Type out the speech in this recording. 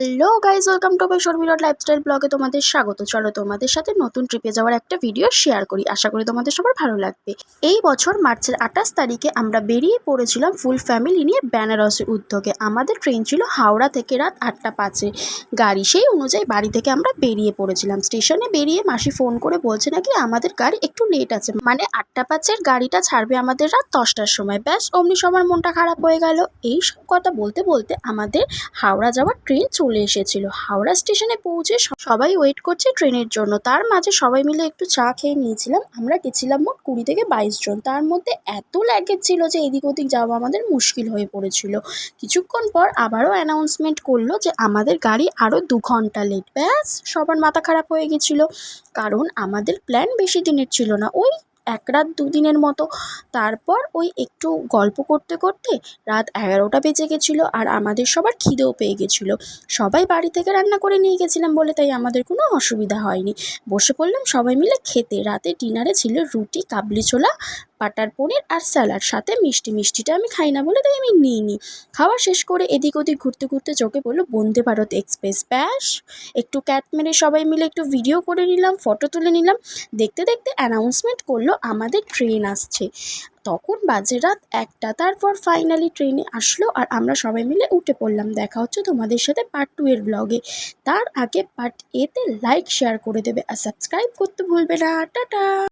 Hello guys, welcome to my Sharmila lifestyle ব্লগে তোমাদের স্বাগত। চলো তোমাদের সাথে নতুন ট্রিপে যাওয়ার একটা ভিডিও শেয়ার করি, আশা করি তোমাদের সবার ভালো লাগবে। এই বছর মার্চের 28 তারিখে আমরা বেরিয়ে পড়েছিলাম ফুল ফ্যামিলি নিয়ে বেনারসের উদ্যোগে। আমাদের ট্রেন ছিল হাওড়া থেকে রাত 8টা 5-এ গাড়ি, সেই অনুযায়ী বাড়ি থেকে আমরা বেরিয়ে পড়েছিলাম। স্টেশনে বেরিয়ে মাসি ফোন করে বলছে নাকি আমাদের গাড়ি একটু লেট আছে, মানে 8টা 5-এর গাড়িটা ছাড়বে আমাদের রাত 10টার সময়। ব্যাস অমনি সবার মনটা খারাপ হয়ে গেল। এই সব কথা বলতে বলতে আমাদের হাওড়া যাওয়ার ট্রেন চলে এসেছিল। হাওড়া স্টেশনে পৌঁছে সবাই ওয়েট করছে ট্রেনের জন্য। তার মাঝে সবাই মিলে একটু চা খেয়ে নিয়েছিলাম। আমরা গেছিলাম মোট 20 থেকে 22 জন। তার মধ্যে এত লাগেজ ছিল যে এদিক ওদিক যাওয়া আমাদের মুশকিল হয়ে পড়েছিল। কিছুক্ষণ পর আবারও অ্যানাউন্সমেন্ট করলো যে আমাদের গাড়ি আরও 2 ঘন্টা লেট। ব্যাস সবার মাথা খারাপ হয়ে গেছিলো, কারণ আমাদের প্ল্যান বেশি দিনের ছিল না, ওই 1 রাত 2 দিনের মতো। তারপর ওই একটু গল্প করতে করতে রাত 11টা বেজে গেছিলো, আর আমাদের সবার খিদেও পেয়ে গেছিলো। সবাই বাড়ি থেকে রান্না করে নিয়ে গেছিলাম বলে তাই আমাদের কোনো অসুবিধা হয়নি। বসে পড়লাম সবাই মিলে খেতে। রাতে ডিনারে ছিল রুটি, কাবলি ছোলা, বাটার পনির আর স্যালাড, সাথে মিষ্টিটা আমি খাই না বলে তাই আমি নিইনি। খাওয়া শেষ করে এদিক ওদিক ঘুরতে ঘুরতে চোখে পড়লো বন্দে ভারত এক্সপ্রেস। ব্যাস একটু ক্যাট মেরে সবাই মিলে একটু ভিডিও করে নিলাম, ফটো তুলে নিলাম। দেখতে দেখতে অ্যানাউন্সমেন্ট করলো আমাদের ট্রেন আসছে। তখন বাজে রাত 1টা। তারপর ফাইনালি ট্রেনে আসলো আর আমরা সবাই মিলে উঠে পড়লাম। দেখা হচ্ছে তোমাদের সাথে পার্ট 2 এর ব্লগে। তার আগে পার্ট এতে লাইক শেয়ার করে দেবে আর সাবস্ক্রাইব করতে ভুলবে না। টাটা।